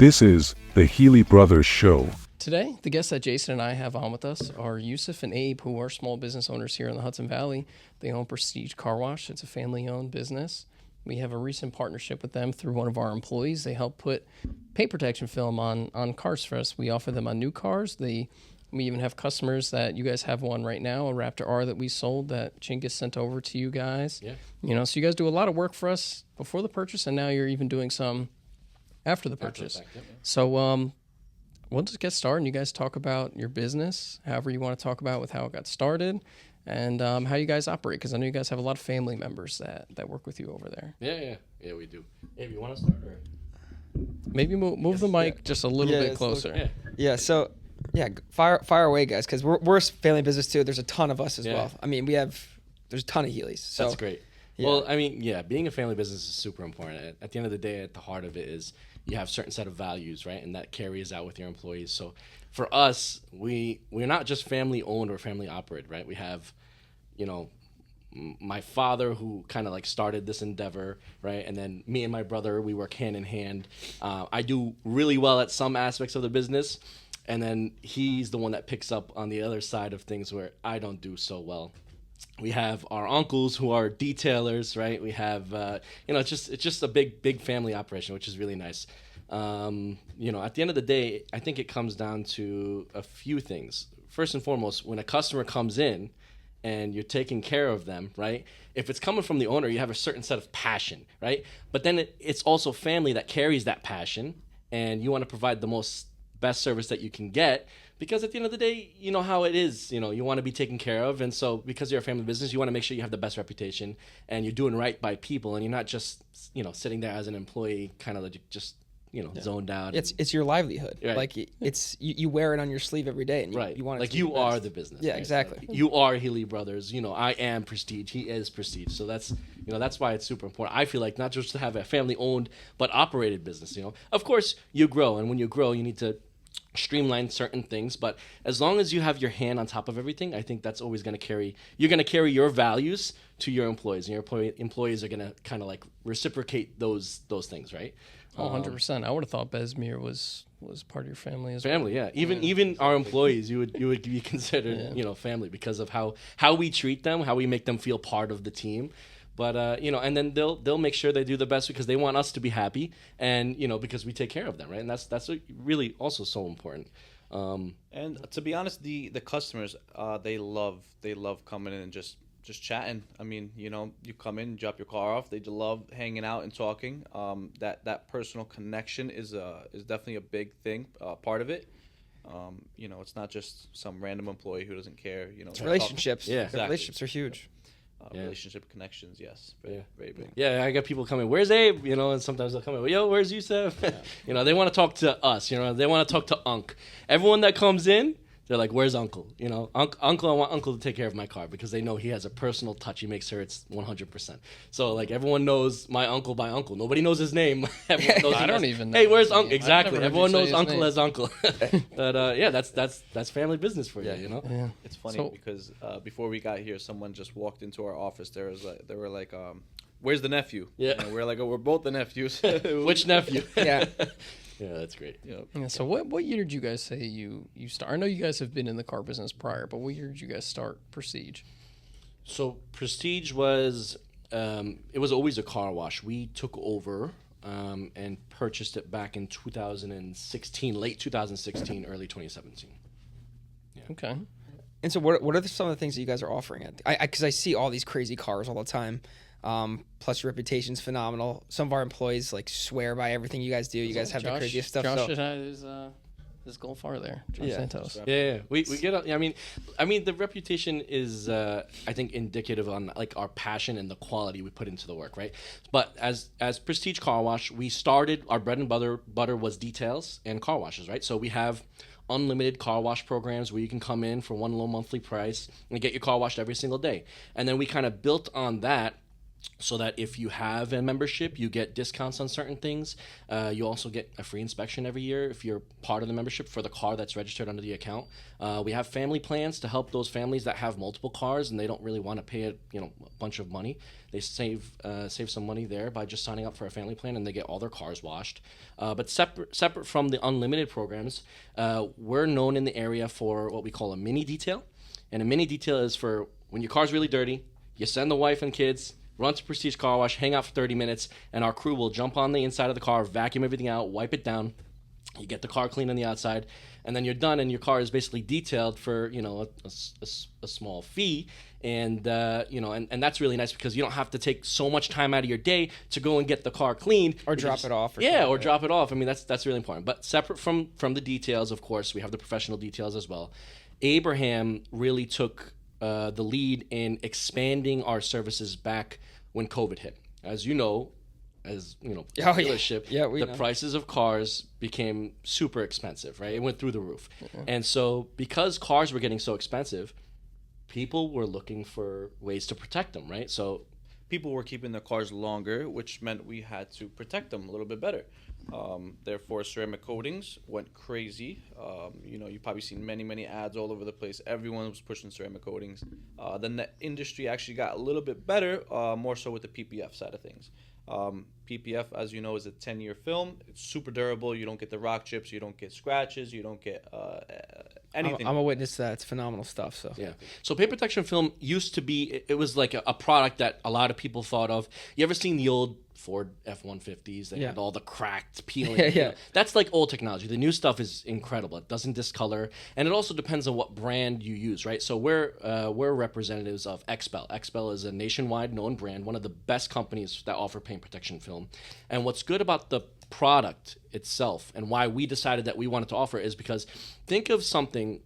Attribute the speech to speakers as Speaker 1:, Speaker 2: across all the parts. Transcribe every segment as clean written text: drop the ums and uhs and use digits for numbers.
Speaker 1: This is the Healey Brothers Show.
Speaker 2: Today, the guests that Jason and I have on with us are Yusef and Abe, who are small business owners here in the Hudson Valley. They own Prestige Car Wash. It's a family-owned business. We have a recent partnership with them through one of our employees. They help put paint protection film on cars for us. We offer them on new cars. We even have customers that you guys have one right now, a Raptor R that we sold that Chingus sent over to you guys.
Speaker 3: Yeah.
Speaker 2: So you guys do a lot of work for us before the purchase, and now you're even doing some after the purchase. So we'll just get started, and you guys talk about your business, however you want to talk about with how it got started, and how you guys operate, because I know you guys have a lot of family members that work with you over there.
Speaker 3: Yeah, we do. Abe, you want to start? Or?
Speaker 2: Maybe move the mic just a little bit closer.
Speaker 4: So fire away, guys, because we're a family business too. There's a ton of us as well. I mean, there's a ton of Healeys. So
Speaker 3: that's great. Yeah. Well, I mean, being a family business is super important. At the end of the day, at the heart of it is you have a certain set of values, right? And that carries out with your employees. So for us, we're not just family owned or family operated, right? We have, my father who kind of like started this endeavor, right? And then me and my brother, we work hand in hand. I do really well at some aspects of the business. And then he's the one that picks up on the other side of things where I don't do so well. We have our uncles who are detailers, right? We have, it's just a big family operation, which is really nice. At the end of the day, I think it comes down to a few things. First and foremost, when a customer comes in and you're taking care of them, right? If it's coming from the owner, you have a certain set of passion, right? But then it's also family that carries that passion, and you want to provide the best service that you can get, because at the end of the day, you know how it is, you want to be taken care of. And so because you're a family business, you want to make sure you have the best reputation and you're doing right by people, and you're not just, sitting there as an employee kind of just, zoned out.
Speaker 4: It's your livelihood.
Speaker 3: Right.
Speaker 4: Like it's you wear it on your sleeve every day, and you want it
Speaker 3: like
Speaker 4: to be
Speaker 3: you are the business.
Speaker 4: Yeah,
Speaker 3: right?
Speaker 4: exactly.
Speaker 3: Like, you are Healey Brothers. I am Prestige. He is Prestige. So that's why it's super important. I feel like not just to have a family owned but operated business. Of course you grow, and when you grow, you need to streamline certain things, but as long as you have your hand on top of everything, I think that's always going to carry your values to your employees, and your employees are going to kind of like reciprocate those things, right?
Speaker 2: 100%. I would have thought Besmere was part of your family as well.
Speaker 3: Family, yeah. Even our employees, you would be considered, family, because of how we treat them, how we make them feel part of the team. But and then they'll make sure they do the best because they want us to be happy, and because we take care of them, right? And that's really also so important.
Speaker 5: And to be honest, the customers they love coming in and just chatting. I mean, you come in, drop your car off. They love hanging out and talking. That personal connection is definitely a big thing, part of it. It's not just some random employee who doesn't care.
Speaker 4: It's relationships.
Speaker 3: Yeah,
Speaker 4: exactly. Relationships are huge.
Speaker 5: Relationship connections, yes, very big.
Speaker 3: Yeah, I got people coming, where's Abe? And sometimes they'll come in, yo, where's Yusef? They want to talk to us. They want to talk to Unc. Everyone that comes in, they're like, where's Uncle? Uncle, I want Uncle to take care of my car, because they know he has a personal touch. He makes sure it's 100%. So like everyone knows my uncle by Uncle. Nobody knows his name. Everyone knows
Speaker 2: I don't even know.
Speaker 3: Hey, where's Uncle? Exactly.
Speaker 2: I've never heard
Speaker 3: Everyone
Speaker 2: you say
Speaker 3: knows
Speaker 2: his
Speaker 3: Uncle
Speaker 2: name.
Speaker 3: as Uncle. But that's family business for you.
Speaker 2: Yeah.
Speaker 5: It's funny because before we got here, someone just walked into our office. They were like, where's the nephew?
Speaker 3: Yeah.
Speaker 5: And we're like, oh, we're both the nephews.
Speaker 3: Which nephew?
Speaker 4: Yeah.
Speaker 3: Yeah, that's great.
Speaker 2: Yeah. So what year did you guys say you start? I know you guys have been in the car business prior, but what year did you guys start Prestige?
Speaker 3: So Prestige was it was always a car wash. We took over and purchased it back in 2016, late 2016, early 2017. Yeah.
Speaker 2: Okay.
Speaker 4: And so what are some of the things that you guys are offering? Because I see all these crazy cars all the time. Plus your reputation's phenomenal. Some of our employees like swear by everything you guys do. You guys have the craziest stuff.
Speaker 2: Josh has his Golf R there. Josh Santos.
Speaker 3: Yeah. We get. I mean, the reputation is I think indicative on like our passion and the quality we put into the work, right? But as Prestige Car Wash, we started our bread and butter was details and car washes, right? So we have unlimited car wash programs where you can come in for one low monthly price and get your car washed every single day. And then we kind of built on that so that if you have a membership, you get discounts on certain things. You also get a free inspection every year if you're part of the membership for the car that's registered under the account. We have family plans to help those families that have multiple cars and they don't really want to pay a bunch of money. They save some money there by just signing up for a family plan, and they get all their cars washed. But separate from the unlimited programs, we're known in the area for what we call a mini detail. And a mini detail is for when your car's really dirty, you send the wife and kids, run to Prestige Car Wash, hang out for 30 minutes, and our crew will jump on the inside of the car, vacuum everything out, wipe it down. You get the car clean on the outside, and then you're done, and your car is basically detailed for a small fee, and and that's really nice because you don't have to take so much time out of your day to go and get the car cleaned
Speaker 4: Or drop it off.
Speaker 3: Or drop it off. I mean, that's really important. But separate from the details, of course, we have the professional details as well. Abraham really took the lead in expanding our services back when COVID hit. As you know, dealership, the prices of cars became super expensive, right? It went through the roof. And so because cars were getting so expensive, people were looking for ways to protect them, right? So
Speaker 5: people were keeping their cars longer, which meant we had to protect them a little bit better. Therefore, ceramic coatings went crazy. You've probably seen many ads all over the place. Everyone was pushing ceramic coatings. Then the industry actually got a little bit better, more so with the PPF side of things. PPF, as you know, is a 10-year film. It's super durable. You don't get the rock chips. You don't get scratches. You don't get anything.
Speaker 4: I'm a witness to that. It's phenomenal stuff. So
Speaker 3: yeah. So paint protection film used to be, it was like a product that a lot of people thought of. You ever seen the old Ford F-150s? They had all the cracked peeling. That's like old technology. The new stuff is incredible. It doesn't discolor, and it also depends on what brand you use, right? So we're representatives of XPEL. XPEL is a nationwide known brand, one of the best companies that offer paint protection film. And what's good about the product itself and why we decided that we wanted to offer it is because think of something,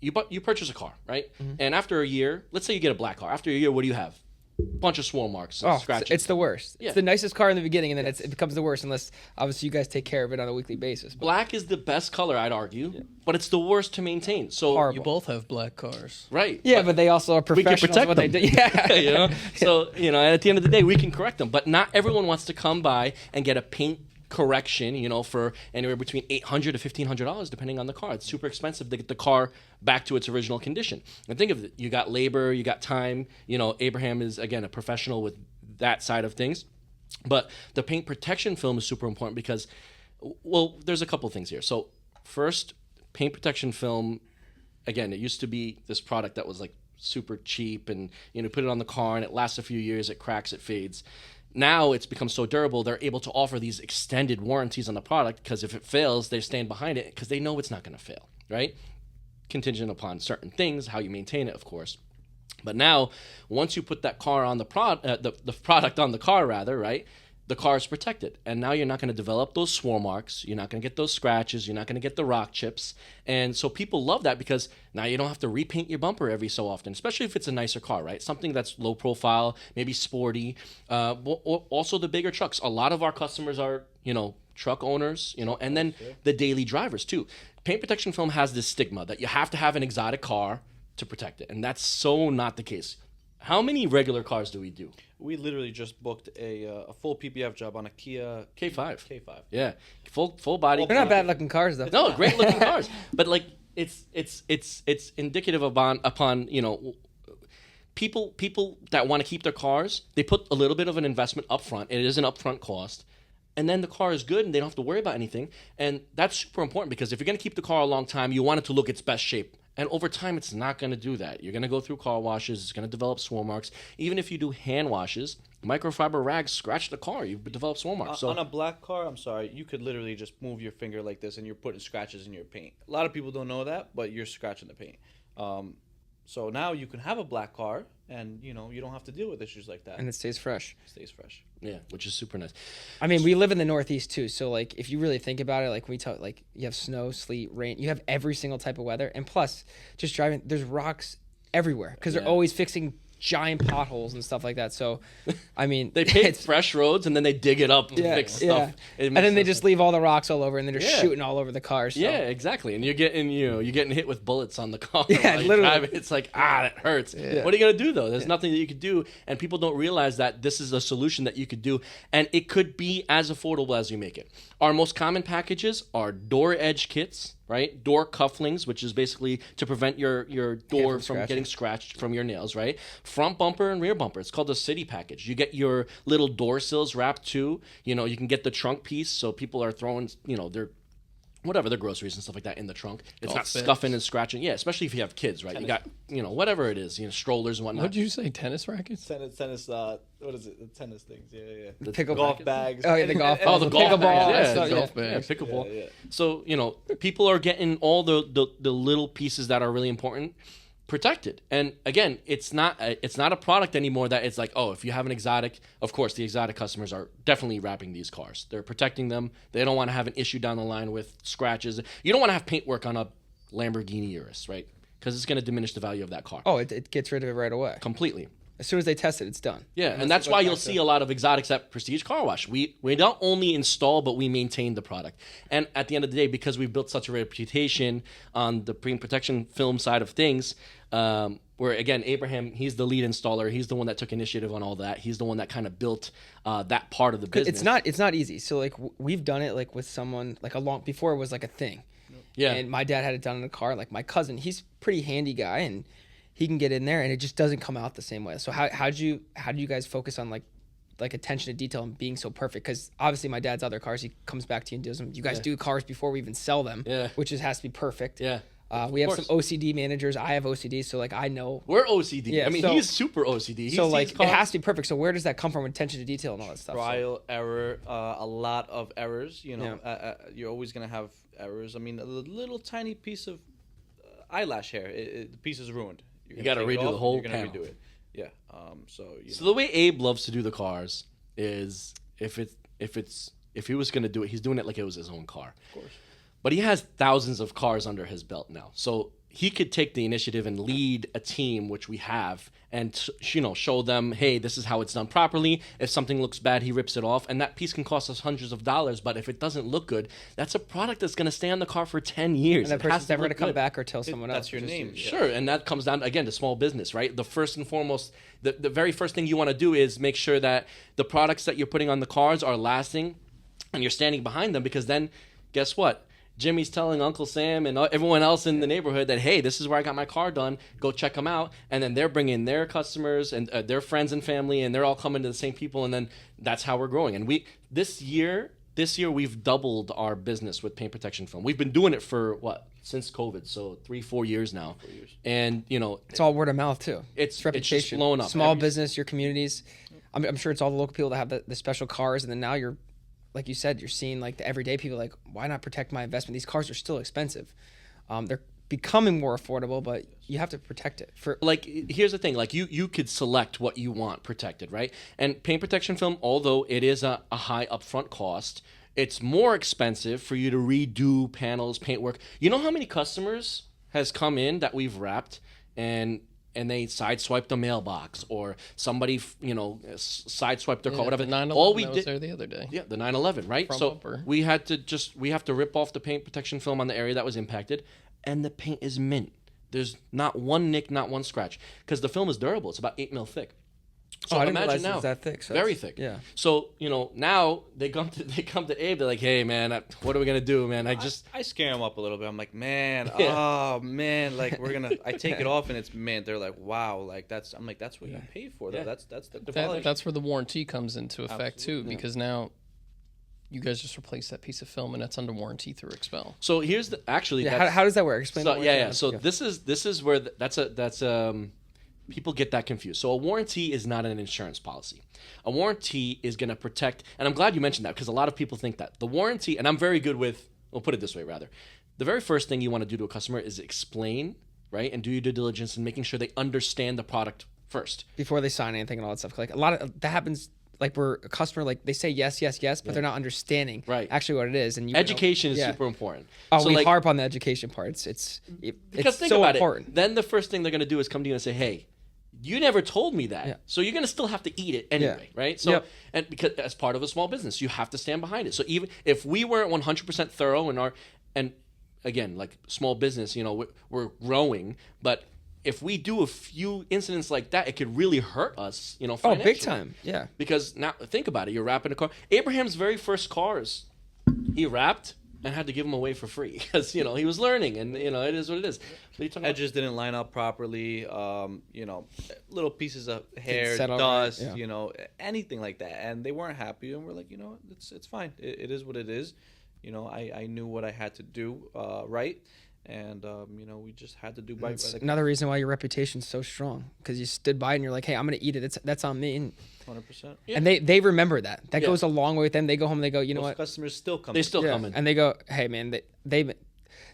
Speaker 3: you purchase a car, right? And after a year, let's say you get a black car. After a year, what do you have? Bunch of swirl marks, scratches.
Speaker 4: It's the worst. Yeah. It's the nicest car in the beginning, and then it becomes the worst unless obviously you guys take care of it on a weekly basis. But
Speaker 3: black is the best color, I'd argue, but it's the worst to maintain. So
Speaker 4: horrible.
Speaker 2: You both have black cars,
Speaker 3: right?
Speaker 4: Yeah, but they also are professionals.
Speaker 3: We can protect them.
Speaker 4: They do. Yeah,
Speaker 3: So at the end of the day, we can correct them, but not everyone wants to come by and get a paint correction, for anywhere between $800 to $1,500, depending on the car. It's super expensive to get the car back to its original condition. And think of it, you got labor, you got time. Abraham is, again, a professional with that side of things. But the paint protection film is super important because, there's a couple things here. So first, paint protection film, again, it used to be this product that was like super cheap and, put it on the car and it lasts a few years, it cracks, it fades. Now it's become so durable, they're able to offer these extended warranties on the product because if it fails, they stand behind it because they know it's not going to fail, right? Contingent upon certain things, how you maintain it, of course. But now, once you put that car on the product on the car, rather, right? The car is protected. And now you're not going to develop those swirl marks. You're not going to get those scratches. You're not going to get the rock chips. And so people love that because now you don't have to repaint your bumper every so often, especially if it's a nicer car, right? Something that's low profile, maybe sporty. Also the bigger trucks. A lot of our customers are, truck owners, and then the daily drivers too. Paint protection film has this stigma that you have to have an exotic car to protect it. And that's so not the case. How many regular cars do we do?
Speaker 5: We literally just booked a full PPF job on a Kia
Speaker 3: K5.
Speaker 5: K5.
Speaker 3: Yeah, full body.
Speaker 4: They're not bad looking cars though.
Speaker 3: No, great looking cars. But like it's indicative upon people that want to keep their cars. They put a little bit of an investment up front. It is an upfront cost. And then the car is good and they don't have to worry about anything. And that's super important because if you're going to keep the car a long time, you want it to look its best shape. And over time, it's not going to do that. You're going to go through car washes. It's going to develop swirl marks. Even if you do hand washes, microfiber rags scratch the car. You develop swirl marks.
Speaker 5: On a black car, I'm sorry, you could literally just move your finger like this and you're putting scratches in your paint. A lot of people don't know that, but you're scratching the paint. So now you can have a black car and, you don't have to deal with issues like that.
Speaker 4: And it stays fresh.
Speaker 3: Yeah, which is super nice.
Speaker 4: I mean, we live in the Northeast too, so like if you really think about it, like we talk, like you have snow, sleet, rain, you have every single type of weather, and plus, just driving, there's rocks everywhere because they're always fixing giant potholes and stuff like that. So, I mean,
Speaker 3: They pave fresh roads and then they dig it up to fix stuff.
Speaker 4: And then they just leave all the rocks all over and they're just shooting all over the cars. So.
Speaker 3: Yeah, exactly. And you're getting hit with bullets on the car.
Speaker 4: Yeah, literally.
Speaker 3: Driving. It's like, that hurts. Yeah. What are you gonna do though? There's nothing that you could do, and people don't realize that this is a solution that you could do, and it could be as affordable as you make it. Our most common packages are door edge kits. Right, door cufflings, which is basically to prevent your door from getting scratched from your nails. Right, front bumper and rear bumper. It's called the city package. You get your little door sills wrapped too. You can get the trunk piece, so people are throwing their groceries and stuff like that in the trunk. It's not scuffing and scratching. Yeah, especially if you have kids, right? Tennis. You got whatever it is, strollers and whatnot.
Speaker 2: What did you say? Tennis rackets?
Speaker 6: Tennis. What is it? The tennis things. Yeah.
Speaker 4: The pickle
Speaker 6: golf bags.
Speaker 4: Oh yeah, the golf.
Speaker 3: The golf bags.
Speaker 2: Yeah, golf bags.
Speaker 3: Yeah, pickleball. Yeah. So people are getting all the little pieces that are really important protected. And again, it's not a product anymore that it's like, oh, if you have an exotic, of course the exotic customers are definitely wrapping these cars. They're protecting them. They don't want to have an issue down the line with scratches. You don't want to have paint work on a Lamborghini Urus, right? Because it's going to diminish the value of that car.
Speaker 4: Oh, it gets rid of it right away.
Speaker 3: Completely.
Speaker 4: As soon as they test it, it's done.
Speaker 3: Yeah, and that's why you'll see a lot of exotics at Prestige Car Wash. We don't only install, but we maintain the product. And at the end of the day, because we've built such a reputation on the paint protection film side of things, where again, Abraham, he's the lead installer. He's the one that took initiative on all that. He's the one that kind of built that part of the business.
Speaker 4: It's not easy. So like we've done it like with someone like before it was like a thing.
Speaker 3: Yeah.
Speaker 4: And my dad had it done in a car. Like my cousin, he's a pretty handy guy and he can get in there and it just doesn't come out the same way. So how do you guys focus on like attention to detail and being so perfect? Because obviously my dad's other cars, he comes back to you and does them. You guys do cars before we even sell them, which has to be perfect.
Speaker 3: Yeah.
Speaker 4: We have some OCD managers. I have OCD, so like I know
Speaker 3: we're OCD.
Speaker 4: Yeah,
Speaker 3: I mean, he's super OCD.
Speaker 4: So like it has to be perfect. So where does that come from? Attention to detail and all that stuff.
Speaker 5: Trial, error, a lot of errors. You're always gonna have errors. I mean, a little tiny piece of eyelash hair, the piece is ruined.
Speaker 3: You got to redo the whole panel.
Speaker 5: Redo it. Yeah. So
Speaker 3: the way Abe loves to do the cars is if he was gonna do it, he's doing it like it was his own car.
Speaker 5: Of course.
Speaker 3: But he has thousands of cars under his belt now. So he could take the initiative and lead a team, which we have, and show them, hey, this is how it's done properly. If something looks bad, he rips it off. And that piece can cost us hundreds of dollars. But if it doesn't look good, that's a product that's going to stay on the car for 10 years.
Speaker 4: And that person's never going to come back or tell someone else.
Speaker 5: That's your name.
Speaker 3: Sure. And that comes down, again, to small business, right? The first and foremost, the very first thing you want to do is make sure that the products that you're putting on the cars are lasting and you're standing behind them, because then guess what? Jimmy's telling Uncle Sam and everyone else in the neighborhood that, hey, this is where I got my car done. Go check them out. And then they're bringing their customers and their friends and family, and they're all coming to the same people. And then that's how we're growing. And this year we've doubled our business with paint protection film. We've been doing it for since COVID, so 3-4 years now. 4 years. And
Speaker 4: it's all word of mouth too.
Speaker 3: It's
Speaker 4: reputation.
Speaker 3: It's just blown up.
Speaker 4: Small business, your communities. I'm sure it's all the local people that have the special cars, and then now you're. Like you said, you're seeing like the everyday people like, why not protect my investment? These cars are still expensive. They're becoming more affordable, but you have to protect it.
Speaker 3: Here's the thing, like you could select what you want protected, right? And paint protection film, although it is a high upfront cost, it's more expensive for you to redo panels, paintwork. You know how many customers has come in that we've wrapped and they sideswiped the mailbox, or somebody, sideswiped their car, whatever.
Speaker 2: The 911 all we did was there the other day.
Speaker 3: Yeah, the 911, right?
Speaker 2: Front
Speaker 3: so
Speaker 2: bumper.
Speaker 3: we have to rip off the paint protection film on the area that was impacted, and the paint is mint. There's not one nick, not one scratch, because the film is durable. It's about 8 mil thick. So
Speaker 4: I didn't
Speaker 3: imagine
Speaker 4: realize
Speaker 3: now,
Speaker 4: it was that thick. So
Speaker 3: very thick.
Speaker 4: Yeah.
Speaker 3: So now they come to Abe. They're like, "Hey man, what are we gonna do, man?
Speaker 5: I scare them up a little bit. I'm like, man,
Speaker 3: Yeah.
Speaker 5: oh man, like I take it off and it's mint. They're like, wow, like that's what you pay for though.
Speaker 3: Yeah.
Speaker 5: That's the quality.
Speaker 2: That's where the warranty comes into effect too,
Speaker 3: Absolutely.
Speaker 2: because now you guys just replace that piece of film and that's under warranty through XPEL.
Speaker 3: So here's
Speaker 4: how does that work? Explain.
Speaker 3: So this is where that's people get that confused. So a warranty is not an insurance policy. A warranty is going to protect, and I'm glad you mentioned that, because a lot of people think that. The warranty, and I'm very good with, we'll put it this way rather, the very first thing you want to do to a customer is explain, right, and do your due diligence and making sure they understand the product first.
Speaker 4: Before they sign anything and all that stuff. Like a lot of that happens, like where a customer, like they say yes, but they're not understanding actually what it is. And
Speaker 3: education is super important.
Speaker 4: Oh, so we harp on the education part. It's
Speaker 3: because think
Speaker 4: so
Speaker 3: about
Speaker 4: important.
Speaker 3: Then the first thing they're going to do is come to you and say, hey, you never told me that.
Speaker 4: Yeah.
Speaker 3: So you're going to still have to eat it anyway, right? So, and because as part of a small business, you have to stand behind it. So even if we weren't 100% thorough and again, like small business, we're growing, but if we do a few incidents like that, it could really hurt us, financially.
Speaker 4: Oh, big time. Yeah.
Speaker 3: Because now think about it. You're wrapping a car. Abraham's very first cars, he wrapped and had to give them away for free because, he was learning and, it is what it is.
Speaker 5: Edges didn't line up properly, little pieces of hair,
Speaker 4: settle
Speaker 5: dust,
Speaker 4: right.
Speaker 5: anything like that. And they weren't happy. And we're like, it's fine. It is what it is. I knew what I had to do right. And, we just had to do right.
Speaker 4: It's another reason why your reputation's so strong, because you stood by and you're like, hey, I'm going to eat it. That's on me. And
Speaker 5: 100%.
Speaker 4: And they remember that. That goes a long way with them. They go home and they go, you know
Speaker 5: Most
Speaker 4: what?
Speaker 5: customers still come.
Speaker 3: They still come in.
Speaker 4: And they go, hey, man,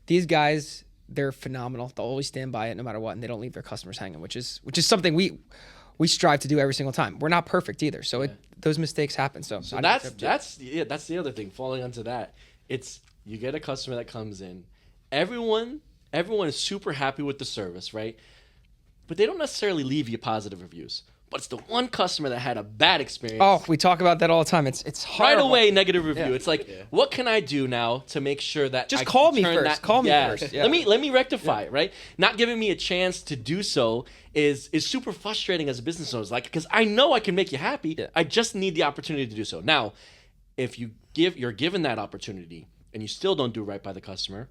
Speaker 4: these guys, they're phenomenal. They'll always stand by it no matter what, and they don't leave their customers hanging, which is something we strive to do every single time. We're not perfect either, so those mistakes happen. So
Speaker 3: that's the other thing. Falling onto that, it's you get a customer that comes in. Everyone is super happy with the service, right? But they don't necessarily leave you positive reviews. But it's the one customer that had a bad experience.
Speaker 4: Oh, we talk about that all the time. It's hard.
Speaker 3: Right away, negative review. Yeah. It's like, what can I do now to make sure that
Speaker 4: just
Speaker 3: I
Speaker 4: call me first?
Speaker 3: That,
Speaker 4: call me first. Yeah.
Speaker 3: Let me rectify it, right? Not giving me a chance to do so is super frustrating as a business owner. Like, because I know I can make you happy. Yeah. I just need the opportunity to do so. Now, if you're given that opportunity and you still don't do right by the customer,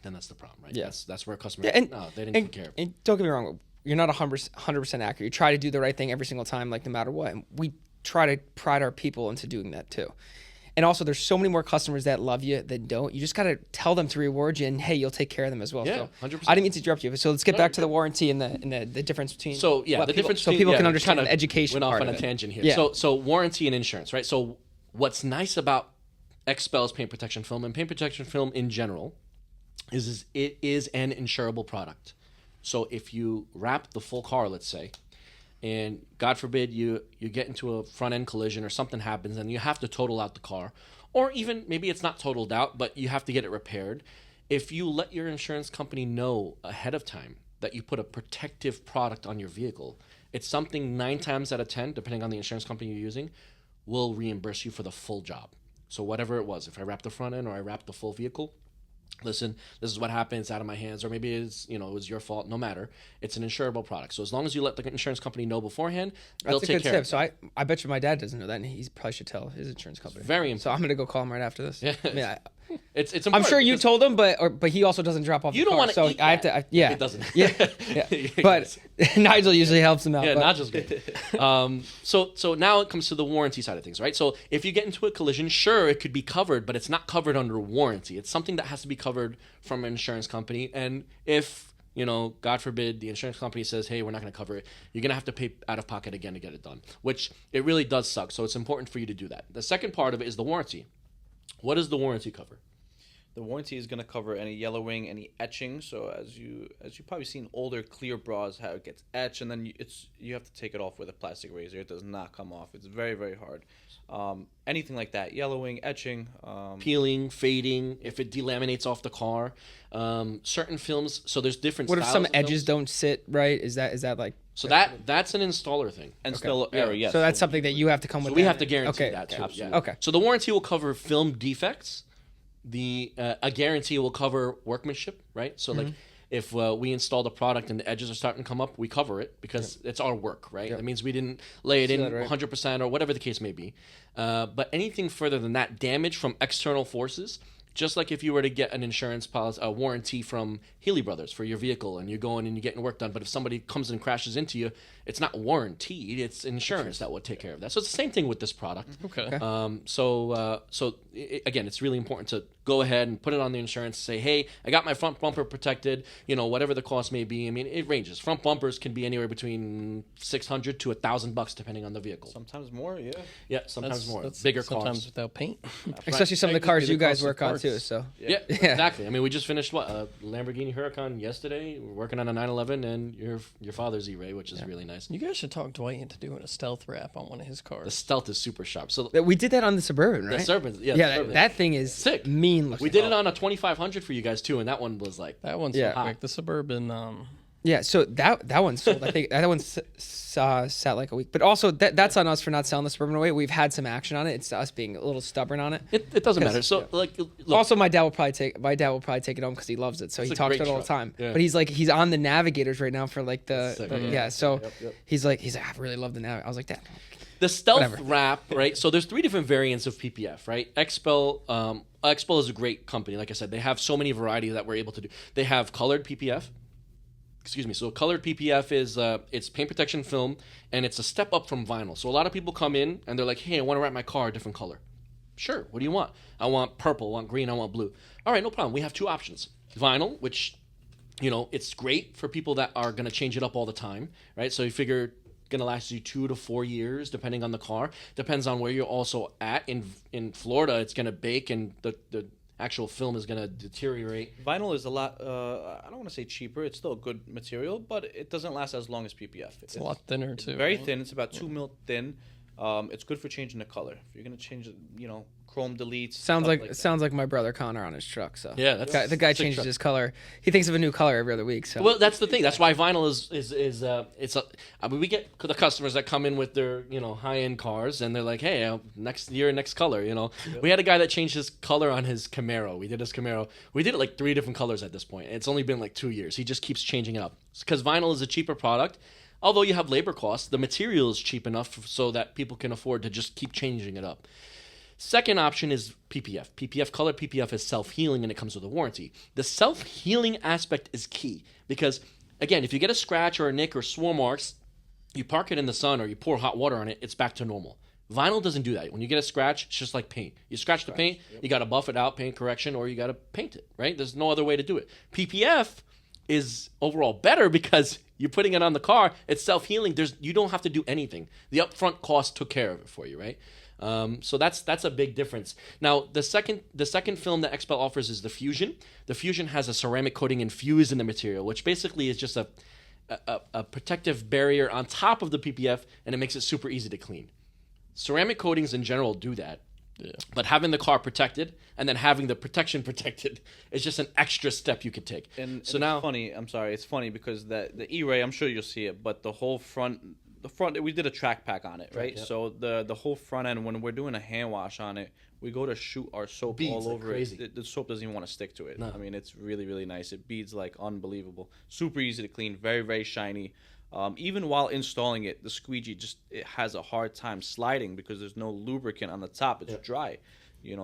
Speaker 3: then that's the problem, right?
Speaker 4: Yeah.
Speaker 3: That's where a customer.
Speaker 4: Yeah,
Speaker 3: they didn't take care of it.
Speaker 4: And don't get me wrong. You're not 100% accurate. You try to do the right thing every single time, like no matter what. And we try to pride our people into doing that too. And also, there's so many more customers that love you than don't. You just got to tell them to reward you, and hey, you'll take care of them as well.
Speaker 3: Yeah,
Speaker 4: so
Speaker 3: 100%.
Speaker 4: I didn't mean to interrupt you, so let's get back to the warranty and the difference between.
Speaker 3: So yeah, the difference
Speaker 4: so
Speaker 3: between,
Speaker 4: people can understand the education
Speaker 3: went
Speaker 4: part
Speaker 3: off on
Speaker 4: of
Speaker 3: a tangent here.
Speaker 4: Yeah.
Speaker 3: So warranty and insurance, right? So what's nice about XPEL's paint protection film and paint protection film in general is it is an insurable product. So if you wrap the full car, let's say, and God forbid you get into a front end collision or something happens and you have to total out the car, or even maybe it's not totaled out, but you have to get it repaired. If you let your insurance company know ahead of time that you put a protective product on your vehicle, it's something 9 times out of 10, depending on the insurance company you're using, will reimburse you for the full job. So whatever it was, if I wrapped the front end or I wrapped the full vehicle, listen, this is what happened, it's out of my hands, or maybe it's, it was your fault, no matter. It's an insurable product. So as long as you let the insurance company know beforehand, they'll take care of it.
Speaker 4: So I bet you my dad doesn't know that, and he probably should tell his insurance company.
Speaker 3: Very important.
Speaker 4: So I'm going to go call him right after this.
Speaker 3: Yeah.
Speaker 4: I mean,
Speaker 3: it's important.
Speaker 4: I'm sure you told him, but he also doesn't drop off
Speaker 3: you
Speaker 4: the
Speaker 3: don't
Speaker 4: car.
Speaker 3: want to
Speaker 4: so
Speaker 3: eat
Speaker 4: I
Speaker 3: that.
Speaker 4: have to, yeah.
Speaker 3: It doesn't.
Speaker 4: Yeah. But Nigel usually helps him out.
Speaker 3: Yeah,
Speaker 4: but.
Speaker 3: Nigel's good. So now it comes to the warranty side of things, right? So if you get into a collision, sure, it could be covered, but it's not covered under warranty. It's something that has to be covered from an insurance company. And if, God forbid, the insurance company says, hey, we're not going to cover it, you're going to have to pay out of pocket again to get it done, which it really does suck. So it's important for you to do that. The second part of it is the warranty. What does the warranty cover?
Speaker 5: The warranty is going to cover any yellowing, any etching. So as you probably seen older clear bras, how it gets etched, and then you have to take it off with a plastic razor. It does not come off. It's very, very hard. Anything like that, yellowing, etching,
Speaker 3: peeling, fading, if it delaminates off the car, certain films. So there's different.
Speaker 4: What if some edges
Speaker 3: films
Speaker 4: don't sit right? Is that like?
Speaker 3: So that's an installer thing.
Speaker 5: And still error, yes.
Speaker 4: So that's something that you have to come with.
Speaker 3: We have to guarantee that too.
Speaker 5: Absolutely.
Speaker 3: Yeah.
Speaker 4: Okay.
Speaker 3: So the warranty will cover film defects. A guarantee will cover workmanship, right? So like if we install the product and the edges are starting to come up, we cover it because it's our work, right? That means we didn't lay it in 100% or whatever the case may be. But anything further than that, damage from external forces, just like if you were to get an insurance policy, a warranty from Healey Brothers for your vehicle and you're going and you're getting work done, but if somebody comes and crashes into you, it's not warranted, it's insurance that will take care of that. So it's the same thing with this product.
Speaker 2: Okay.
Speaker 3: Again, it's really important to go ahead and put it on the insurance, say, hey, I got my front bumper protected, whatever the cost may be. I mean, it ranges. Front bumpers can be anywhere between $600 to $1,000 depending on the vehicle.
Speaker 5: Sometimes more, yeah.
Speaker 3: Yeah, sometimes more.
Speaker 2: That's
Speaker 3: Bigger
Speaker 2: sometimes
Speaker 3: cars.
Speaker 2: without paint.
Speaker 4: Especially some of the cars you guys work on too. So
Speaker 3: Yeah, exactly. I mean, we just finished a Lamborghini Huracan yesterday. We're working on a 911 and your father's E-Ray, which is really nice.
Speaker 2: You guys should talk Dwight into doing a stealth wrap on one of his
Speaker 3: The
Speaker 2: cars.
Speaker 3: Stealth is super sharp. So
Speaker 4: we did that on the Suburban, right?
Speaker 3: the Suburban,
Speaker 4: Yeah,
Speaker 3: Suburban.
Speaker 4: that thing is
Speaker 3: Sick.
Speaker 4: mean looking.
Speaker 3: We did it on a 2500 for you guys too, and that one was like
Speaker 2: That one's
Speaker 4: Yeah.
Speaker 2: so quick. The Suburban,
Speaker 4: Yeah, so that one sold. I think that one sat like a week. But also that's on us for not selling the Suburban way. We've had some action on it. It's us being a little stubborn on it.
Speaker 3: It doesn't matter. So like, look,
Speaker 4: Also, my dad will probably take it home because he loves it. So he
Speaker 3: It's a
Speaker 4: talks
Speaker 3: great
Speaker 4: about it all the
Speaker 3: truck.
Speaker 4: time.
Speaker 3: Yeah.
Speaker 4: But he's on the Navigators right now for like
Speaker 3: Sick, yeah.
Speaker 4: So
Speaker 5: Yep.
Speaker 4: he's like I really love the Navigator. I was like, Dad.
Speaker 3: the stealth
Speaker 4: Whatever.
Speaker 3: wrap, right? So there's 3 different variants of PPF, right? XPEL is a great company. Like I said, they have so many varieties that we're able to do. They have colored PPF. Excuse me. So colored PPF is it's paint protection film, and it's a step up from vinyl. So a lot of people come in and they're like, "Hey, I want to wrap my car a different color." Sure. What do you want? I want purple. I want green. I want blue. All right, no problem. We have 2 options. Vinyl, which, it's great for people that are going to change it up all the time, right? So you figure going to last you 2 to 4 years, depending on the car. Depends on where you're also at. In Florida, it's going to bake, and the actual film is going to deteriorate.
Speaker 5: Vinyl is a lot. I don't want to say cheaper. It's still a good material, but it doesn't last as long as PPF.
Speaker 2: It's a lot thinner too.
Speaker 5: Very thin. It's about 2 mil thin. It's good for changing the color. If you're gonna change it, chrome deletes.
Speaker 4: Sounds
Speaker 5: stuff
Speaker 4: that.
Speaker 5: that.
Speaker 4: sounds like my brother Connor on his truck. So
Speaker 3: Yeah, that's
Speaker 4: the guy
Speaker 3: sick
Speaker 4: changes
Speaker 3: truck.
Speaker 4: his color. He thinks of a new color every other week. So
Speaker 3: Well, that's the thing. That's why vinyl we get the customers that come in with their high end cars, and they're like, "Hey, next year, next color." We had a guy that changed his color on his Camaro. We did his Camaro. We did it like 3 different colors at this point. It's only been like 2 years. He just keeps changing it up because vinyl is a cheaper product. Although you have labor costs, the material is cheap enough so that people can afford to just keep changing it up. Second option is PPF. PPF color PPF is self-healing, and it comes with a warranty. The self-healing aspect is key because, again, if you get a scratch or a nick or swarm marks, you park it in the sun or you pour hot water on it, it's back to normal. Vinyl doesn't do that. When you get a scratch, it's just like paint. You scratch the paint, you got to buff it out, paint correction, or you got to paint it, right? There's no other way to do it. PPF is overall better because you're putting it on the car. It's self-healing. You don't have to do anything. The upfront cost took care of it for you, right? So that's a big difference. Now, the second film that XPEL offers is the Fusion. The Fusion has a ceramic coating infused in the material, which basically is just a protective barrier on top of the PPF, and it makes it super easy to clean. Ceramic coatings in general do that. Yeah. But having the car protected and then having the protection protected is just an extra step you could take.
Speaker 5: And
Speaker 3: so
Speaker 5: it's
Speaker 3: now,
Speaker 5: funny. I'm sorry. It's funny because the E-Ray, I'm sure you'll see it, but the whole front, we did a track pack on it, right?
Speaker 3: Yep.
Speaker 5: So the whole front end, when we're doing a hand wash on it, we go to shoot our soap
Speaker 3: Beads
Speaker 5: all
Speaker 3: like
Speaker 5: over
Speaker 3: crazy.
Speaker 5: it. The soap doesn't even want to stick to it.
Speaker 3: No.
Speaker 5: I mean, it's really, really nice. It beads like unbelievable. Super easy to clean. Very, very shiny. Even while installing it, the squeegee it has a hard time sliding because there's no lubricant on the top. It's dry.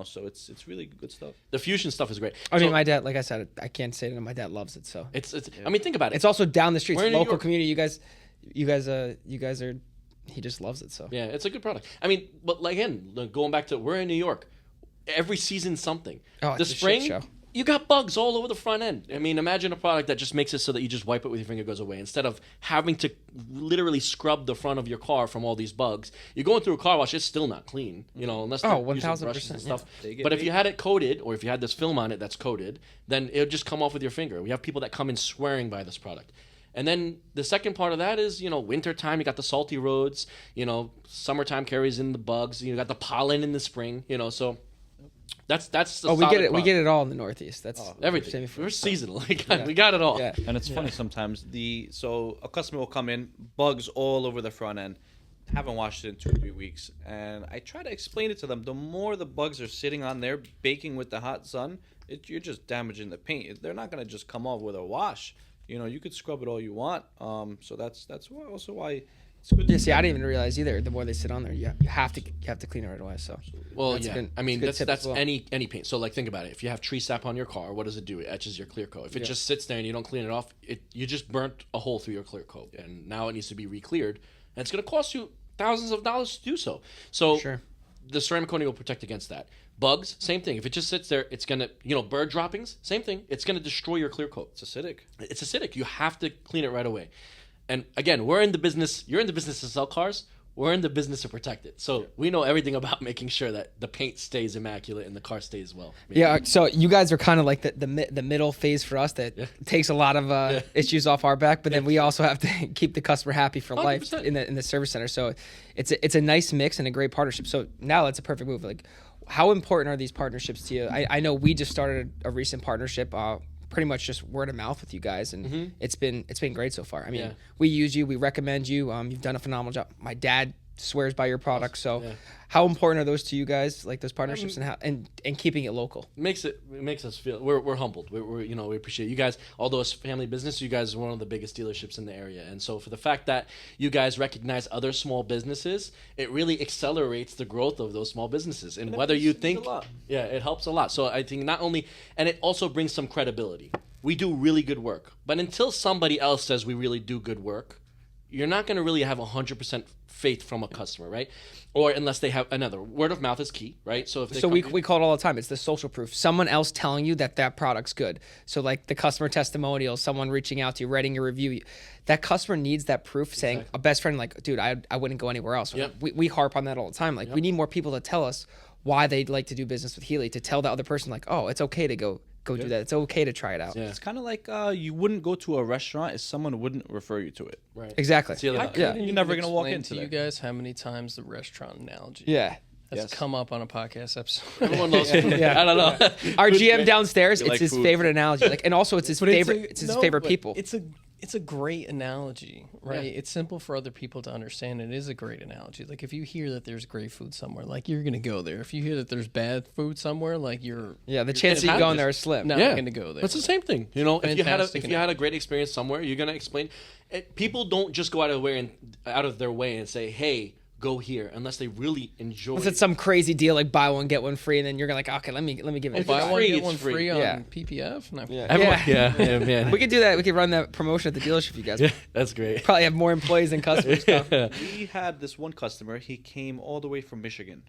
Speaker 5: So it's really good stuff.
Speaker 3: the Fusion stuff is great.
Speaker 4: I mean,
Speaker 3: So
Speaker 4: my dad, like I said, I can't say it. My dad loves it. So
Speaker 3: it's I mean, think about it.
Speaker 4: it's also down the street.
Speaker 3: We're
Speaker 4: It's
Speaker 3: in New
Speaker 4: local
Speaker 3: York.
Speaker 4: community. You guys are. He just loves it. So
Speaker 3: Yeah, it's a good product. I mean, but again, going back to we're in New York. Every season something.
Speaker 4: Oh,
Speaker 3: the
Speaker 4: it's a shit
Speaker 3: spring,
Speaker 4: show.
Speaker 3: you got bugs all over the front end. I mean, imagine a product that just makes it so that you just wipe it with your finger, it goes away, instead of having to literally scrub the front of your car from all these bugs. You're going through a car wash, it's still not clean, unless they're using
Speaker 4: 1000%,
Speaker 3: brushes and stuff.
Speaker 5: They get
Speaker 3: But if
Speaker 5: big.
Speaker 3: you had it coated, or if you had this film on it that's coated, then it would just come off with your finger. We have people that come in swearing by this product. And then the second part of that is, winter time, you got the salty roads, summertime carries in the bugs, you got the pollen in the spring, so that's the
Speaker 4: we get
Speaker 3: solid
Speaker 4: it. We
Speaker 3: product.
Speaker 4: get it all in the Northeast. That's
Speaker 3: Everything.
Speaker 4: semi-
Speaker 3: We're seasonal. We got it all.
Speaker 4: Yeah.
Speaker 5: And it's funny sometimes. So a customer will come in, bugs all over the front end, haven't washed it in 2 or 3 weeks, and I try to explain it to them. The more the bugs are sitting on there, baking with the hot sun, you're just damaging the paint. They're not gonna just come off with a wash. You could scrub it all you want. So that's also why it's good.
Speaker 4: Yeah, see, I didn't even realize either. The more they sit on there, you have to clean it right away. So
Speaker 3: Well,
Speaker 4: That's
Speaker 3: yeah.
Speaker 4: good-
Speaker 3: I mean,
Speaker 4: good
Speaker 3: that's
Speaker 4: tip as well.
Speaker 3: any paint. So, think about it. If you have tree sap on your car, what does it do? It etches your clear coat. If it just sits there and you don't clean it off, you just burnt a hole through your clear coat, and now it needs to be re-cleared, and it's going to cost you thousands of dollars to do so. So,
Speaker 4: Sure.
Speaker 3: the ceramic coating will protect against that. Bugs, same thing. If it just sits there, it's gonna, bird droppings, same thing. It's gonna destroy your clear coat.
Speaker 5: It's acidic.
Speaker 3: It's acidic. You have to clean it right away. And again, we're in the business. You're in the business to sell cars. We're in the business to protect it. So we know everything about making sure that the paint stays immaculate and the car stays well.
Speaker 4: yeah, so you guys are kind of like the middle phase for us that takes a lot of issues off our back, but then we also have to keep the customer happy for life
Speaker 3: 100%.
Speaker 4: in the service center. So it's a nice mix and a great partnership. So now that's a perfect move. Like, how important are these partnerships to you? I know we just started a recent partnership. pretty much just word of mouth with you guys, and it's been great so far. I mean,
Speaker 3: Yeah.
Speaker 4: we use you, we recommend you. You've done a phenomenal job. My dad swears by your product. So, how important are those to you guys, like those partnerships, and how and keeping it local?
Speaker 3: It makes us feel we're humbled. We appreciate you guys. Although it's family business, you guys are one of the biggest dealerships in the area, and so for the fact that you guys recognize other small businesses, it really accelerates the growth of those small businesses. And whether you think, it helps a lot. So I think not only, and it also brings some credibility. We do really good work, but until somebody else says we really do good work, you're not going to really have 100% faith from a customer, right? Or unless they have another. Word of mouth is key, right? So if they
Speaker 4: we call it all the time. It's the social proof. Someone else telling you that product's good. So like the customer testimonial, someone reaching out to you, writing a review. That customer needs that proof saying, a best friend, like, dude, I wouldn't go anywhere else.
Speaker 3: Yep.
Speaker 4: We harp on that all the time. Like, we need more people to tell us why they'd like to do business with Healey, to tell the other person, like, oh, it's okay to go do that. It's okay to try it out.
Speaker 3: Yeah.
Speaker 5: It's kind of like you wouldn't go to a restaurant if someone wouldn't refer you to it.
Speaker 3: right.
Speaker 4: Exactly.
Speaker 3: See you later.
Speaker 4: Yeah.
Speaker 5: You're never gonna walk
Speaker 2: Explain
Speaker 5: into
Speaker 2: to you
Speaker 5: that.
Speaker 2: guys how many times the restaurant analogy
Speaker 4: Yeah.
Speaker 2: has come up on a podcast episode.
Speaker 3: Everyone loves food.
Speaker 4: Yeah.
Speaker 3: I don't know.
Speaker 4: Our GM downstairs, it's
Speaker 5: like
Speaker 4: his
Speaker 5: food.
Speaker 4: favorite analogy. Like, and also it's his favorite. It's his favorite
Speaker 2: but
Speaker 4: people.
Speaker 2: It's a great analogy, right?
Speaker 3: Yeah.
Speaker 2: It's simple for other people to understand. It is a great analogy. Like if you hear that there's great food somewhere, like you're gonna go there. If you hear that there's bad food somewhere, like you're
Speaker 4: The chances of you going there are slim.
Speaker 2: not gonna go there.
Speaker 3: It's the same thing. You know, if you
Speaker 2: Fantastic
Speaker 3: had a great experience somewhere, you're gonna explain. People don't just go out of their way and say, "Hey, go here," unless they really enjoy.
Speaker 4: Unless it's some crazy deal like buy one get one free, and then you're like, okay, let me give it.
Speaker 3: If
Speaker 4: a
Speaker 3: it's
Speaker 2: Buy
Speaker 4: try.
Speaker 2: one
Speaker 3: free,
Speaker 2: get
Speaker 3: it's
Speaker 2: one
Speaker 3: free.
Speaker 2: free on
Speaker 4: Yeah.
Speaker 2: PPF. No.
Speaker 3: Everyone, yeah, man.
Speaker 4: We could do that. We could run that promotion at the dealership. You guys
Speaker 3: That's great.
Speaker 4: probably have more employees than customers.
Speaker 5: We had this one customer. He came all the way from Michigan,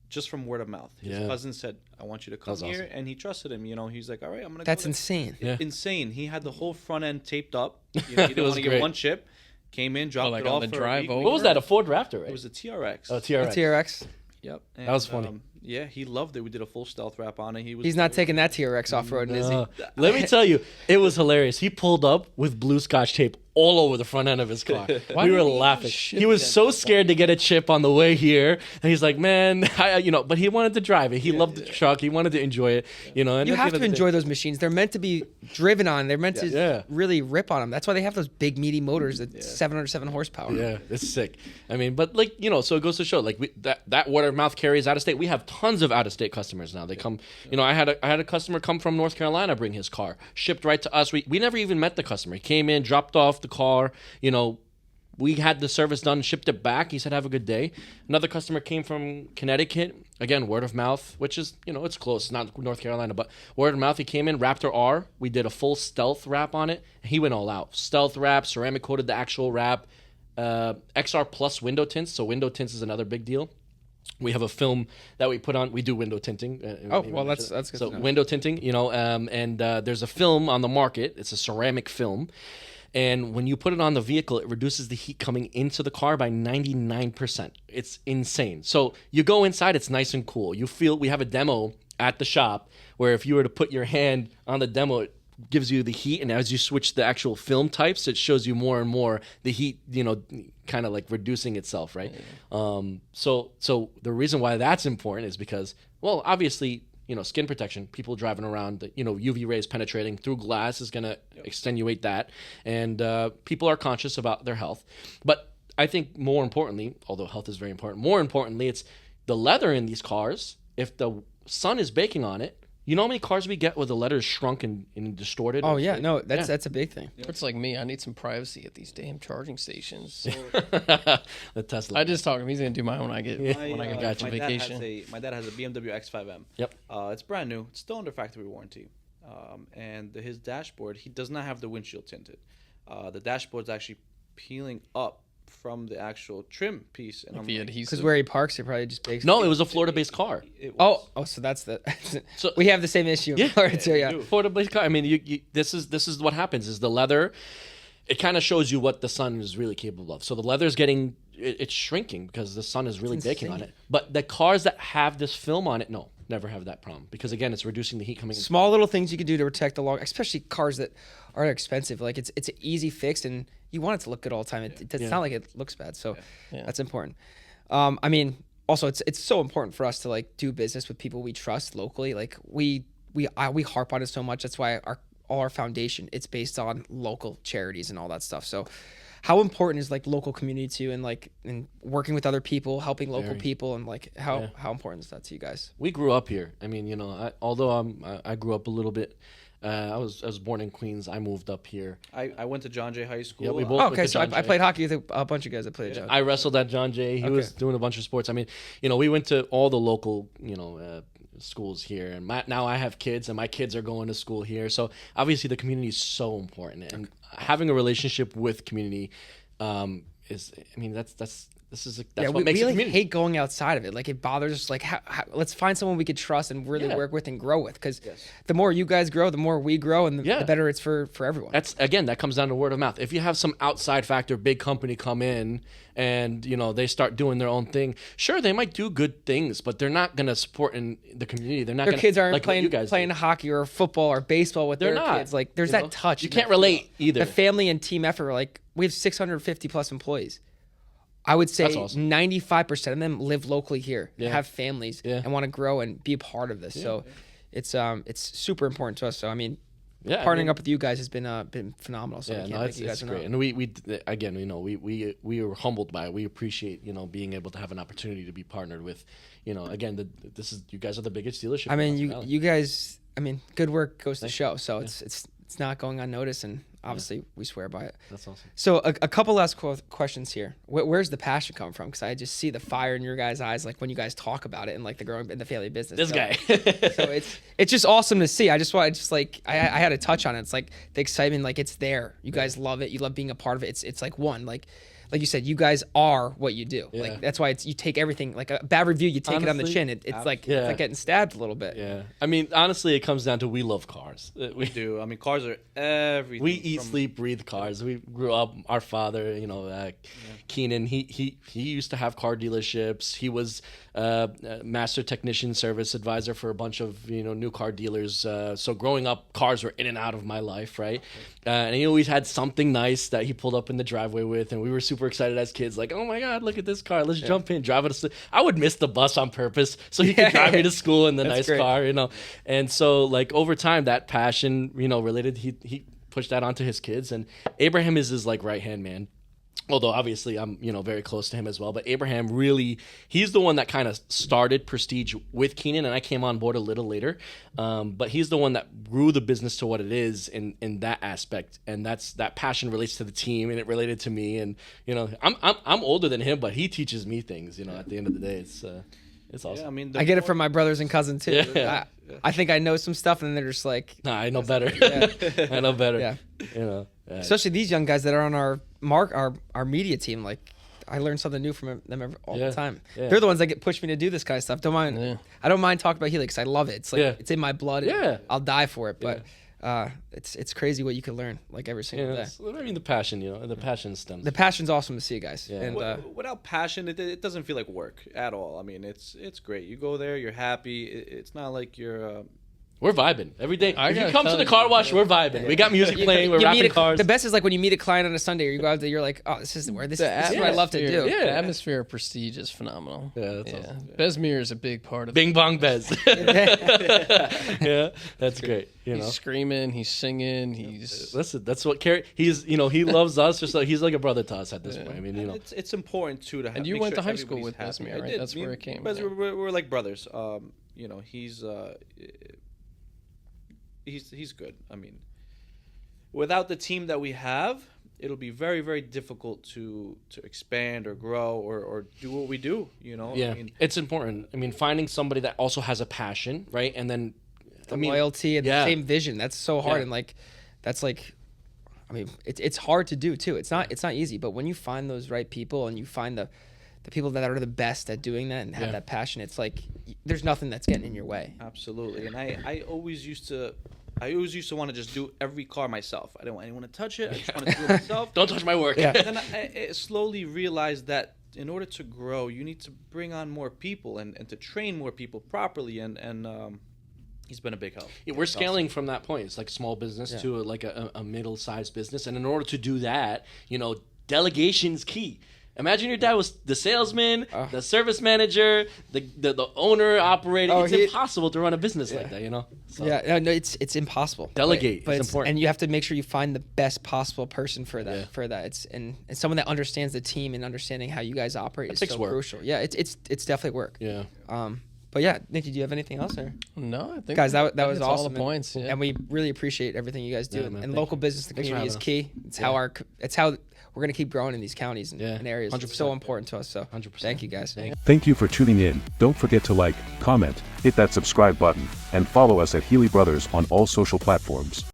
Speaker 5: just from word of mouth. His
Speaker 3: Yeah.
Speaker 5: cousin said, "I want you to come
Speaker 3: That's
Speaker 5: here,"
Speaker 3: awesome.
Speaker 5: and he trusted him. You know, he's like, "All right, I'm gonna."
Speaker 4: That's
Speaker 5: go there."
Speaker 4: insane.
Speaker 3: Yeah.
Speaker 5: Insane. He had the whole front end taped up. You know, he didn't
Speaker 3: was
Speaker 5: want to get
Speaker 3: great.
Speaker 5: one chip. Came in, dropped
Speaker 2: like
Speaker 5: it
Speaker 2: on
Speaker 5: off
Speaker 2: the
Speaker 5: for
Speaker 2: drive
Speaker 5: $8.
Speaker 2: over?
Speaker 3: What was that? A Ford Raptor, right?
Speaker 5: It was a TRX.
Speaker 3: Oh, TRX.
Speaker 4: TRX.
Speaker 5: Yep.
Speaker 3: That was funny.
Speaker 5: Yeah, he loved it. We did a full stealth wrap on it.
Speaker 4: He's not taking that TRX off road, is he?
Speaker 3: Let me tell you, it was hilarious. He pulled up with blue Scotch tape all over the front end of his car. We were laughing. He was so scared to get a chip on the way here, and he's like, "Man, but he wanted to drive it. He loved the truck. He wanted to enjoy it. And
Speaker 4: You
Speaker 3: at the
Speaker 4: have
Speaker 3: end
Speaker 4: to
Speaker 3: of the
Speaker 4: enjoy
Speaker 3: day-
Speaker 4: those machines. They're meant to be driven on. They're meant to
Speaker 3: Yeah.
Speaker 4: really rip on them. That's why they have those big meaty motors at 707 horsepower.
Speaker 3: Yeah, it's sick. I mean, but so it goes to show, like that word of mouth carries out of state. We have tons of out of state customers now. They come. I had a customer come from North Carolina, bring his car, shipped right to us. We never even met the customer. He came in, dropped off the car. We had the service done, shipped it back. He said, "Have a good day." Another customer came from Connecticut. Again, word of mouth, which is, it's close. It's not North Carolina, but word of mouth. He came in, Raptor R. We did a full stealth wrap on it. He went all out. Stealth wrap, ceramic coated the actual wrap. XR plus window tints. So window tints is another big deal. We have a film that we put on. We do window tinting.
Speaker 4: Oh, well, that's good
Speaker 3: So
Speaker 4: to know.
Speaker 3: window tinting, and there's a film on the market. It's a ceramic film. And when you put it on the vehicle, it reduces the heat coming into the car by 99%. It's insane. So you go inside, it's nice and cool. We have a demo at the shop where if you were to put your hand on the demo, it gives you the heat. And as you switch the actual film types, it shows you more and more the heat, kind of like reducing itself, right? So the reason why that's important is because, well, obviously, skin protection, people driving around, UV rays penetrating through glass is going to extenuate that. And people are conscious about their health. But I think more importantly, although health is very important, more importantly, it's the leather in these cars. If the sun is baking on it, you know how many cars we get where the leather is shrunk and distorted?
Speaker 4: Oh yeah, no, that's a big thing.
Speaker 2: It's like me. I need some privacy at these damn charging stations.
Speaker 3: The Tesla.
Speaker 2: I just talk to him. He's gonna do mine when I get back from vacation.
Speaker 5: My dad has a BMW X5M.
Speaker 3: Yep.
Speaker 5: It's brand new. It's still under factory warranty. And his dashboard, he does not have the windshield tinted. The dashboard's actually peeling up from the actual trim piece. And
Speaker 2: The
Speaker 5: like,
Speaker 2: adhesive.
Speaker 4: Because where he parks, it probably just bakes.
Speaker 3: No, it was a Florida-based car.
Speaker 5: it was-
Speaker 4: So that's the.
Speaker 3: So-
Speaker 4: we have the same issue.
Speaker 3: Yeah.
Speaker 4: Yeah.
Speaker 3: Florida-based car. I mean, this is what happens. Is the leather? It kind of shows you what the sun is really capable of. So the leather's getting it's shrinking because the sun is really baking on it. But the cars that have this film on it, no, never have that problem because again, it's reducing the heat coming in.
Speaker 4: Small little things you can do to protect the log, especially cars that are expensive. Like it's an easy fix, and you want it to look good all the time. It's not like it looks bad, so that's important. I mean, also it's so important for us to like do business with people we trust locally. Like we we harp on it so much. That's why all our foundation, it's based on local charities and all that stuff. So how important is like local community to you, and like and working with other people, helping local people, and like how important is that to you guys?
Speaker 3: We grew up here. I mean, you know, although I grew up a little bit. I was born in Queens. I moved up here.
Speaker 5: I went to John Jay High School.
Speaker 3: Yeah, we both.
Speaker 4: Oh,
Speaker 3: went
Speaker 4: okay,
Speaker 3: to
Speaker 4: so
Speaker 3: John
Speaker 4: I
Speaker 3: Jay.
Speaker 4: played hockey with a bunch of guys that played John.
Speaker 3: I wrestled at John Jay. He was doing a bunch of sports. I mean, you know, we went to all the local, you know, schools here, and now I have kids, and my kids are going to school here. So obviously, the community is so important, and having a relationship with community is. I mean, that's what makes
Speaker 4: we
Speaker 3: it
Speaker 4: like
Speaker 3: community.
Speaker 4: hate going outside of it. Like it bothers us. Like let's find someone we could trust and really work with and grow with. Because the more you guys grow, the more we grow, and the better it's for everyone.
Speaker 3: That comes down to word of mouth. If you have some outside factor, big company come in and you know they start doing their own thing, sure they might do good things, but they're not gonna support in the community. They're not.
Speaker 4: Their
Speaker 3: gonna,
Speaker 4: kids aren't
Speaker 3: like
Speaker 4: playing hockey or football or baseball with
Speaker 3: They're
Speaker 4: their
Speaker 3: not.
Speaker 4: kids. Like there's
Speaker 3: You
Speaker 4: that
Speaker 3: know?
Speaker 4: touch.
Speaker 3: You can't relate either.
Speaker 4: The family and team effort. Like we have 650 plus employees. I would say
Speaker 3: That's awesome.
Speaker 4: 95% of them live locally here,
Speaker 3: Yeah.
Speaker 4: have families,
Speaker 3: Yeah.
Speaker 4: and want to grow and be a part of this. So it's super important to us. So I mean,
Speaker 3: Yeah,
Speaker 4: partnering up with you guys has been phenomenal. So
Speaker 3: Yeah,
Speaker 4: we
Speaker 3: no,
Speaker 4: can't thank you guys
Speaker 3: it's
Speaker 4: enough.
Speaker 3: great, and we again, you know, we are humbled by it. We appreciate, you know, being able to have an opportunity to be partnered with, you know, again, you guys are the biggest dealership.
Speaker 4: I
Speaker 3: in
Speaker 4: mean,
Speaker 3: Hudson
Speaker 4: you
Speaker 3: Valley.
Speaker 4: you guys. I mean, good work goes to show. So it's not going unnoticed, and obviously we swear by it.
Speaker 3: That's awesome.
Speaker 4: So a couple last questions here. Where's the passion come from? Because I just see the fire in your guys' eyes, like when you guys talk about it and like the growing in the family business.
Speaker 3: This
Speaker 4: So-
Speaker 3: guy.
Speaker 4: So it's just awesome to see. I had to touch on it. It's like the excitement, like it's there. You guys love it. You love being a part of it. It's like one, like you said, you guys are what you do.
Speaker 3: Yeah.
Speaker 4: Like that's why you take everything, like a bad review, you take it on the
Speaker 3: Honestly,
Speaker 4: chin. It's like getting stabbed a little bit.
Speaker 3: Yeah, I mean, honestly, it comes down to we love cars.
Speaker 5: We do. I mean, cars are everything.
Speaker 3: We eat, sleep, breathe cars. We grew up. Our father, you know, Keenan. He used to have car dealerships. He was master technician service advisor for a bunch of new car dealers. So growing up, cars were in and out of my life, right? And he always had something nice that he pulled up in the driveway with, and we were super excited as kids. Like, oh my God, look at this car! Let's jump in, drive it. I would miss the bus on purpose so he could drive me to school in the nice
Speaker 4: great.
Speaker 3: car, And so, like over time, that passion, related. He pushed that onto his kids, and Abraham is his like right hand man. Although obviously I'm, very close to him as well. But Abraham really, he's the one that kind of started Prestige with Keenan, and I came on board a little later. But he's the one that grew the business to what it is in that aspect, and that passion relates to the team, and it related to me. And I'm older than him, but he teaches me things. At the end of the day, it's awesome.
Speaker 5: Yeah, I mean,
Speaker 4: I get it from my brothers and cousins too.
Speaker 3: Yeah.
Speaker 4: I think I know some stuff, and then they're just like,
Speaker 3: Nah, I know better. I know better.
Speaker 4: Yeah. Especially these young guys that are on our media team. Like, I learn something new from them all the time.
Speaker 3: Yeah.
Speaker 4: They're the ones that push me to do this kind of stuff.
Speaker 2: Yeah.
Speaker 4: I don't mind talking about Healey because I love it. It's like it's in my blood.
Speaker 3: Yeah.
Speaker 4: I'll die for it. But it's crazy what you can learn like every single day.
Speaker 3: I mean, the passion, the passion stems.
Speaker 4: The passion's awesome to see, guys.
Speaker 3: Yeah.
Speaker 4: And
Speaker 5: without passion, it doesn't feel like work at all. I mean, it's great. You go there, you're happy. It's not like you're.
Speaker 3: We're vibing every day.
Speaker 2: I
Speaker 3: If you
Speaker 2: gotta
Speaker 3: come to
Speaker 2: tell
Speaker 3: the
Speaker 2: you,
Speaker 3: car wash, we're vibing. We got music playing. We're
Speaker 4: you meet
Speaker 3: wrapping cars.
Speaker 4: The best is like when you meet a client on a Sunday, or you go out there, you're like, oh, this is where this is what I love to do.
Speaker 3: Yeah.
Speaker 2: The atmosphere of Prestige is phenomenal.
Speaker 3: Yeah, that's awesome.
Speaker 2: Besmere is a big part of
Speaker 3: Bing bong bez. Yeah, that's great.
Speaker 2: He's screaming, he's singing, he's
Speaker 3: Listen, that's what Carrie. He's he loves us just like he's like a brother to us at this point. I mean,
Speaker 5: It's important too to have.
Speaker 2: And you
Speaker 5: make
Speaker 2: went
Speaker 5: sure
Speaker 2: to high school
Speaker 5: everybody's
Speaker 2: with
Speaker 5: happy.
Speaker 2: Besmere,
Speaker 5: I
Speaker 2: right?
Speaker 5: did.
Speaker 2: That's
Speaker 5: Me
Speaker 2: where
Speaker 5: and
Speaker 2: it came,
Speaker 5: Besmere,
Speaker 2: yeah.
Speaker 5: we're like brothers. He's good. I mean, without the team that we have, it'll be very, very difficult to expand or grow or do what we do.
Speaker 3: yeah,
Speaker 5: I mean,
Speaker 3: it's important. I mean, finding somebody that also has a passion, right? And then
Speaker 4: The loyalty and the same vision. That's so hard.
Speaker 3: Yeah.
Speaker 4: And like, that's like, I mean, it's hard to do too. It's not easy, but when you find those right people and you find the people that are the best at doing that and have that passion, it's like there's nothing that's getting in your way.
Speaker 5: absolutely. And I always used to want to just do every car myself. I didn't want anyone to touch it. I just want to do it myself.
Speaker 3: don't touch my work.
Speaker 4: Yeah.
Speaker 5: And then I slowly realized that in order to grow, you need to bring on more people and to train more people properly. And he's been a big help.
Speaker 3: Yeah, we're scaling from that point. It's like small business to like a middle-sized business, and in order to do that, delegation's key. Imagine your dad was the salesman, the service manager, the owner, operator. It's impossible to run a business like that, you know? So.
Speaker 4: Yeah, no, it's impossible.
Speaker 3: Delegate.
Speaker 4: But
Speaker 3: it's important.
Speaker 4: And you have to make sure you find the best possible person for that. And someone that understands the team and understanding how you guys operate is so crucial. Yeah, it's definitely work.
Speaker 3: Yeah.
Speaker 4: But yeah, Nicky, do you have anything else? Or?
Speaker 2: No, I think
Speaker 4: guys, that was awesome.
Speaker 2: All the points,
Speaker 4: and we really appreciate everything you guys do.
Speaker 3: Yeah, man,
Speaker 4: and local business in the community is key. It's how we're gonna keep growing in these counties and areas. 100%. It's so important to us. So 100%. Thank you guys.
Speaker 1: Thank you for tuning in. Don't forget to like, comment, hit that subscribe button, and follow us at Healey Brothers on all social platforms.